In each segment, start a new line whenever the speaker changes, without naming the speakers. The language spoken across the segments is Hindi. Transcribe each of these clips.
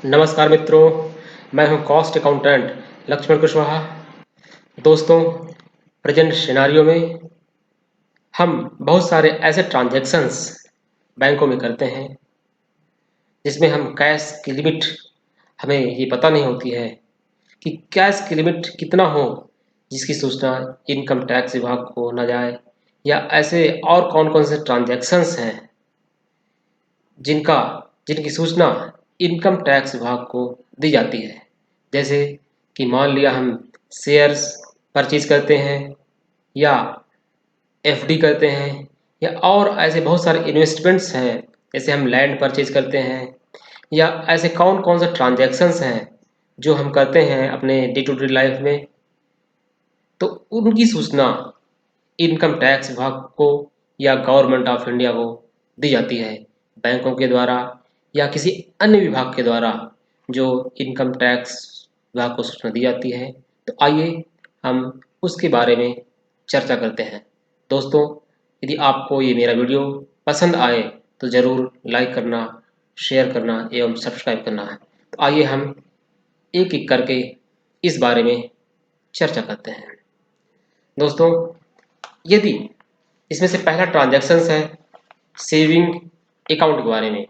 नमस्कार मित्रों, मैं हूं कॉस्ट अकाउंटेंट लक्ष्मण कुशवाहा। दोस्तों, प्रेजेंट सिनेरियो में हम बहुत सारे ऐसे ट्रांजैक्शंस बैंकों में करते हैं जिसमें हम कैश की लिमिट हमें ये पता नहीं होती है कि कैश की लिमिट कितना हो जिसकी सूचना इनकम टैक्स विभाग को न जाए, या ऐसे और कौन कौन से ट्रांजैक्शंस हैं जिनका जिनकी सूचना इनकम टैक्स विभाग को दी जाती है। जैसे कि मान लिया हम शेयर्स परचेज करते हैं, या एफडी करते हैं, या और ऐसे बहुत सारे इन्वेस्टमेंट्स हैं, जैसे हम लैंड परचेज करते हैं, या ऐसे कौन कौन से ट्रांजैक्शंस हैं जो हम करते हैं अपने डे टू डे लाइफ में, तो उनकी सूचना इनकम टैक्स विभाग को या गवर्नमेंट ऑफ इंडिया को दी जाती है बैंकों के द्वारा या किसी अन्य विभाग के द्वारा जो इनकम टैक्स विभाग को सूचना दी जाती है। तो आइए हम उसके बारे में चर्चा करते हैं। दोस्तों, यदि आपको ये मेरा वीडियो पसंद आए तो ज़रूर लाइक करना, शेयर करना एवं सब्सक्राइब करना है। तो आइए हम एक एक करके इस बारे में चर्चा करते हैं। दोस्तों, यदि इसमें से पहला ट्रांजैक्शंस है सेविंग अकाउंट के बारे में।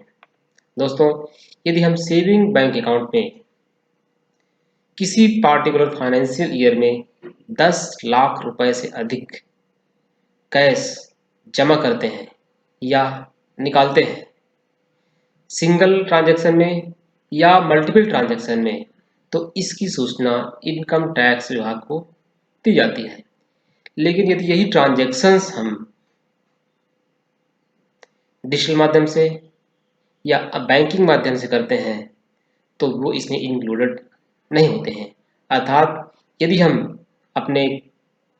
दोस्तों, यदि हम सेविंग बैंक अकाउंट में किसी पार्टिकुलर फाइनेंशियल ईयर में 10 लाख रुपए से अधिक कैश जमा करते हैं या निकालते हैं, सिंगल ट्रांजैक्शन में या मल्टीपल ट्रांजैक्शन में, तो इसकी सूचना इनकम टैक्स विभाग को दी जाती है। लेकिन यदि यही ट्रांजैक्शंस हम डिजिटल माध्यम से या बैंकिंग माध्यम से करते हैं तो वो इसमें इंक्लूडेड नहीं होते हैं। अर्थात यदि हम अपने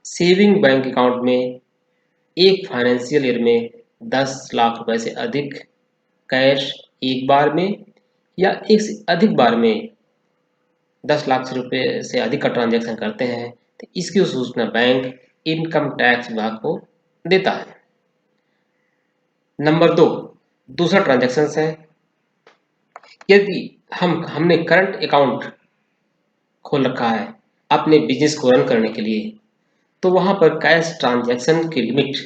सेविंग बैंक अकाउंट में एक फाइनेंशियल ईयर में 10 लाख रुपए से अधिक कैश एक बार में या एक से अधिक बार में 10 लाख रुपए से अधिक का ट्रांजैक्शन करते हैं तो इसकी सूचना बैंक इनकम टैक्स विभाग को देता है। नंबर 2, दूसरा ट्रांजैक्शन है यदि हमने करंट अकाउंट खोल रखा है अपने बिजनेस को रन करने के लिए, तो वहां पर कैश ट्रांजैक्शन की लिमिट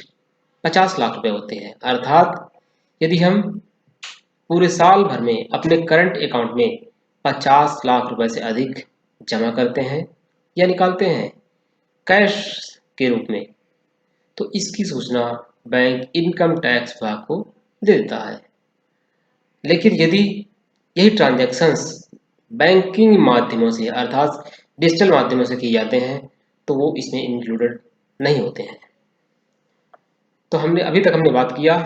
50 लाख रुपए होते हैं। अर्थात यदि हम पूरे साल भर में अपने करंट अकाउंट में 50 लाख रुपए से अधिक जमा करते हैं या निकालते हैं कैश के रूप में, तो इसकी सूचना बैंक इनकम टैक्स विभाग को दे देता है। लेकिन यदि यही ट्रांजैक्शंस बैंकिंग माध्यमों से अर्थात डिजिटल माध्यमों से किए जाते हैं तो वो इसमें इंक्लूडेड नहीं होते हैं। तो अभी तक हमने बात किया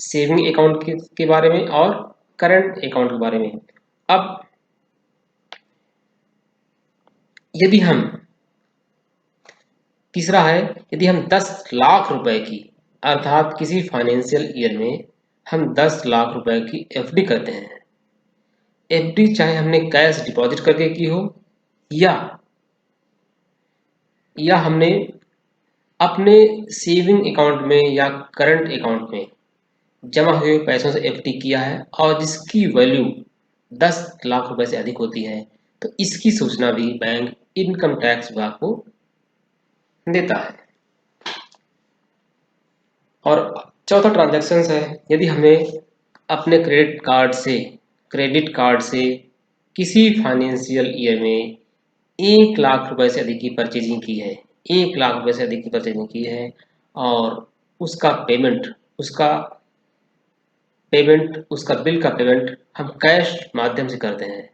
सेविंग अकाउंट के बारे में और करंट अकाउंट के बारे में। अब यदि हम तीसरा है, यदि हम 10 लाख रुपए की अर्थात किसी फाइनेंशियल ईयर में हम 10 लाख रुपए की एफडी करते हैं। एफडी चाहे हमने कैश डिपॉजिट करके की हो या हमने अपने सेविंग अकाउंट में या करंट अकाउंट में जमा हुए पैसों से एफडी किया है और जिसकी वैल्यू 10 लाख रुपए से अधिक होती है, तो इसकी सूचना भी बैंक इनकम टैक्स विभाग को देता है। और चौथा ट्रांजैक्शन है यदि हमें अपने क्रेडिट कार्ड से किसी फाइनेंशियल ईयर में 1 लाख रुपए से अधिक की परचेजिंग की है, 1 लाख रुपए से अधिक की परचेजिंग की है और उसका बिल का पेमेंट हम कैश माध्यम से करते हैं,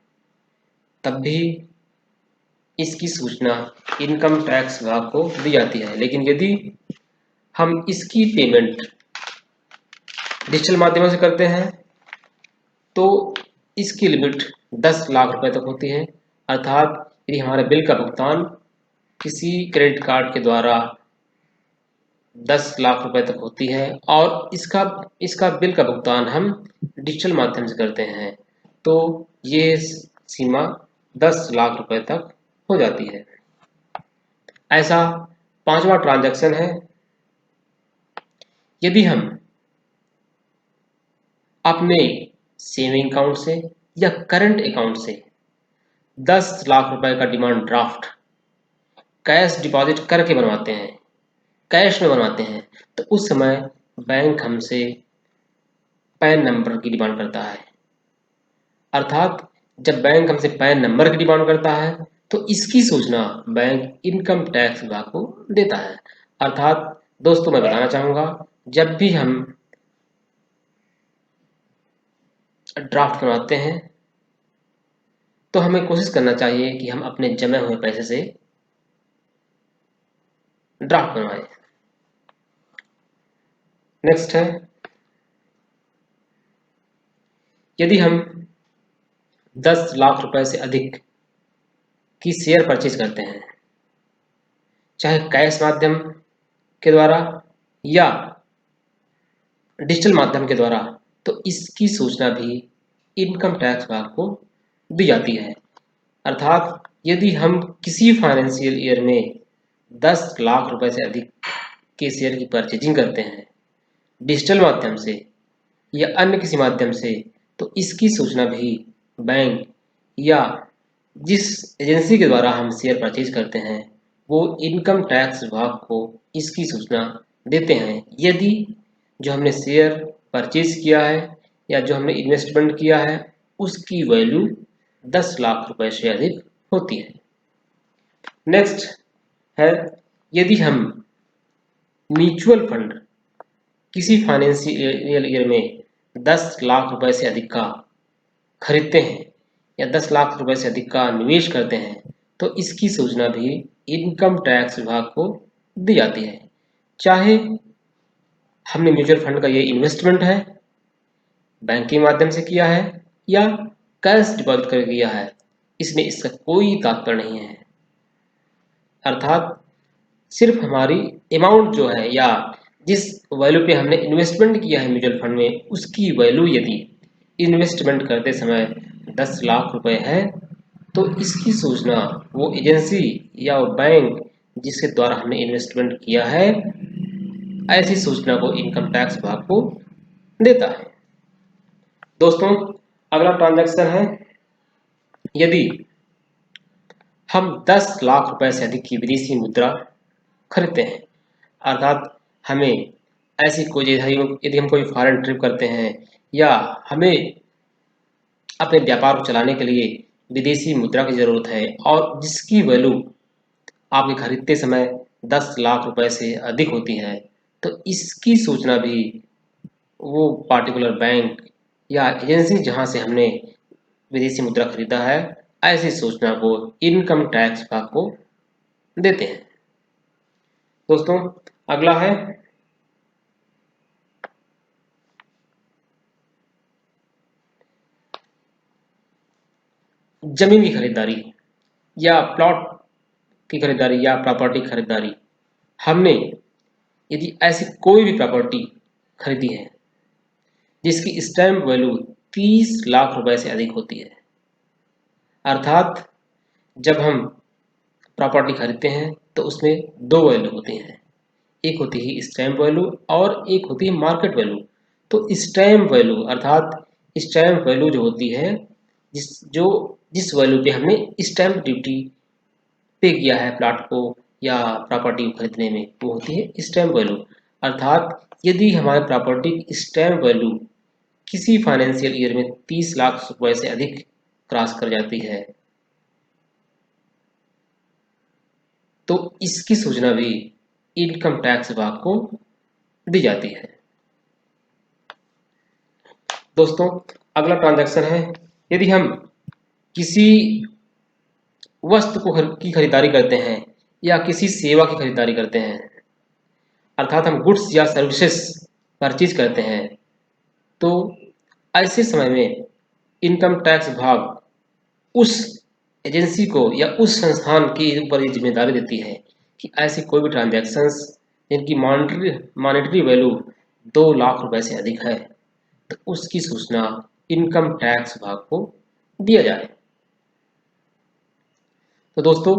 तब भी इसकी सूचना इनकम टैक्स विभाग को दी जाती है। लेकिन यदि हम इसकी पेमेंट डिजिटल माध्यमों से करते हैं तो इसकी लिमिट 10 लाख रुपए तक होती है। अर्थात यदि हमारे बिल का भुगतान किसी क्रेडिट कार्ड के द्वारा 10 लाख रुपए तक होती है और इसका बिल का भुगतान हम डिजिटल माध्यम से करते हैं, तो ये सीमा 10 लाख रुपए तक हो जाती है। ऐसा पांचवा ट्रांजैक्शन है यदि हम अपने सेविंग अकाउंट से या करंट अकाउंट से 10 लाख रुपए का डिमांड ड्राफ्ट कैश डिपॉजिट करके बनवाते हैं, कैश में बनवाते हैं, तो उस समय बैंक हमसे पैन नंबर की डिमांड करता है। अर्थात जब बैंक हमसे पैन नंबर की डिमांड करता है तो इसकी सूचना बैंक इनकम टैक्स विभाग को देता है। अर्थात दोस्तों मैं बताना चाहूँगा, जब भी हम ड्राफ्ट बनवाते हैं तो हमें कोशिश करना चाहिए कि हम अपने जमे हुए पैसे से ड्राफ्ट बनवाएं। नेक्स्ट है, यदि हम 10 लाख रुपए से अधिक की शेयर परचेज करते हैं, चाहे कैश माध्यम के द्वारा या डिजिटल माध्यम के द्वारा, तो इसकी सूचना भी इनकम टैक्स विभाग को दी जाती है। अर्थात यदि हम किसी फाइनेंशियल ईयर में 10 लाख रुपए से अधिक के शेयर की परचेजिंग करते हैं डिजिटल माध्यम से या अन्य किसी माध्यम से, तो इसकी सूचना भी बैंक या जिस एजेंसी के द्वारा हम शेयर परचेज करते हैं वो इनकम टैक्स विभाग को इसकी सूचना देते हैं, यदि जो हमने शेयर परचेज किया है या जो हमने इन्वेस्टमेंट किया है उसकी वैल्यू 10 लाख रुपए से अधिक होती है। नेक्स्ट है, यदि हम म्यूचुअल फंड किसी फाइनेंशियल ईयर में 10 लाख रुपए से अधिक का खरीदते हैं या 10 लाख रुपए से अधिक का निवेश करते हैं, तो इसकी सूचना भी इनकम टैक्स विभाग को दी जाती है। चाहे हमने म्यूचुअल फंड का ये इन्वेस्टमेंट है, बैंक के माध्यम से किया है या कैश डिपॉजिट करके किया है, इसमें इसका कोई तात्पर्य नहीं है। अर्थात सिर्फ हमारी अमाउंट जो है या जिस वैल्यू पे हमने इन्वेस्टमेंट किया है म्यूचुअल फंड में, उसकी वैल्यू यदि इन्वेस्टमेंट करते समय 10 लाख रुपए है तो इसकी सूचना वो एजेंसी या वो बैंक जिसके द्वारा हमने इन्वेस्टमेंट किया है, ऐसी सूचना को इनकम टैक्स विभाग को देता है। दोस्तों अगला ट्रांजैक्शन है, यदि हम 10 लाख रुपए से अधिक की विदेशी मुद्रा खरीदते हैं, अर्थात हमें ऐसी कोई यदि हम कोई फॉरेन ट्रिप करते हैं या हमें अपने व्यापार को चलाने के लिए विदेशी मुद्रा की जरूरत है और जिसकी वैल्यू आपके खरीदते समय 10 लाख रुपए से अधिक होती है, तो इसकी सूचना भी वो पार्टिकुलर बैंक या एजेंसी जहां से हमने विदेशी मुद्रा खरीदा है, ऐसी सूचना को इनकम टैक्स विभाग को देते हैं। दोस्तों अगला है, जमीन की खरीदारी या प्लॉट की खरीदारी या प्रॉपर्टी की खरीदारी। हमने यदि ऐसी कोई भी प्रॉपर्टी खरीदी है जिसकी स्टैम्प वैल्यू 30 लाख रुपए से अधिक होती है, अर्थात जब हम प्रॉपर्टी खरीदते हैं तो उसमें दो वैल्यू होती हैं, एक होती है स्टैम्प वैल्यू और एक होती है मार्केट वैल्यू। तो स्टैम्प वैल्यू अर्थात स्टैम्प वैल्यू जो होती है, जिस वैल्यू पे हमने स्टैम्प ड्यूटी पे किया है प्लाट को या प्रॉपर्टी को खरीदने में, वो होती है स्टैम्प वैल्यू। अर्थात यदि हमारे प्रॉपर्टी की स्टैम्प वैल्यू किसी फाइनेंशियल ईयर में 30 लाख रुपए से अधिक क्रॉस कर जाती है तो इसकी सूचना भी इनकम टैक्स विभाग को दी जाती है। दोस्तों अगला ट्रांजैक्शन है, यदि हम किसी वस्तु की खरीदारी करते हैं या किसी सेवा की खरीदारी करते हैं, अर्थात हम गुड्स या सर्विसेज परचेज करते हैं, तो ऐसे समय में इनकम टैक्स विभाग उस एजेंसी को या उस संस्थान के ऊपर ये जिम्मेदारी देती है कि ऐसे कोई भी ट्रांजैक्शंस जिनकी मॉनेटरी वैल्यू 2 लाख रुपए से अधिक है, तो उसकी सूचना इनकम टैक्स विभाग को दिया जाए। तो दोस्तों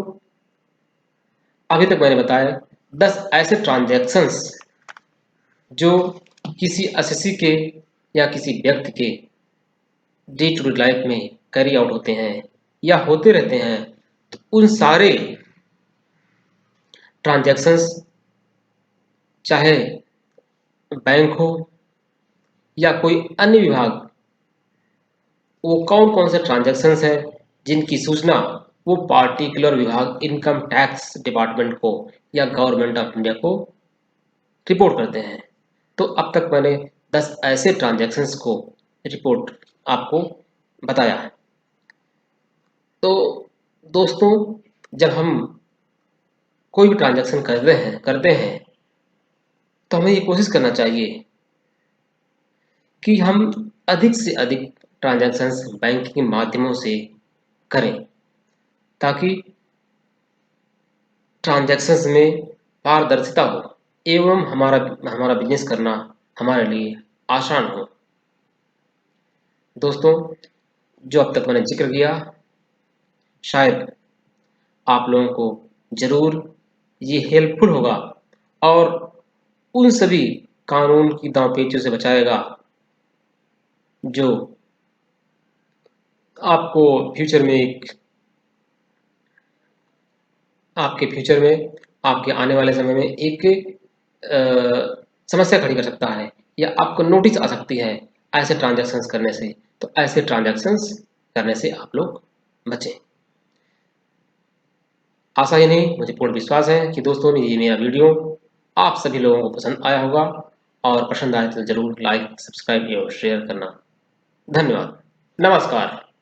अभी तक मैंने बताया 10 ऐसे ट्रांजैक्शंस जो किसी एसएससी के या किसी व्यक्ति के डे टू डे लाइफ में कैरी आउट होते हैं या होते रहते हैं, तो उन सारे ट्रांजैक्शंस, चाहे बैंक हो या कोई अन्य विभाग, वो कौन कौन से ट्रांजैक्शंस हैं जिनकी सूचना वो पार्टिकुलर विभाग इनकम टैक्स डिपार्टमेंट को या गवर्नमेंट ऑफ इंडिया को रिपोर्ट करते हैं। तो अब तक मैंने 10 ऐसे ट्रांजैक्शंस को रिपोर्ट आपको बताया है। तो दोस्तों, जब हम कोई भी ट्रांजैक्शन करते हैं तो हमें ये कोशिश करना चाहिए कि हम अधिक से अधिक ट्रांजैक्शंस बैंकिंग के माध्यमों से करें, ताकि ट्रांजैक्शंस में पारदर्शिता हो एवं हमारा हमारा बिजनेस करना हमारे लिए आसान हो। दोस्तों, जो अब तक मैंने जिक्र किया, शायद आप लोगों को ज़रूर ये हेल्पफुल होगा और उन सभी कानून की दांवपेचों से बचाएगा जो आपको फ्यूचर में एक आपके फ्यूचर में आपके आने वाले समय में एक समस्या खड़ी कर सकता है या आपको नोटिस आ सकती है ऐसे ट्रांजैक्शंस करने से। तो ऐसे ट्रांजैक्शंस करने से आप लोग बचें। आशा ही नहीं, मुझे पूर्ण विश्वास है कि दोस्तों ये मेरा वीडियो आप सभी लोगों को पसंद आया होगा, और पसंद आए तो ज़रूर लाइक, सब्सक्राइब और शेयर करना। धन्यवाद। नमस्कार।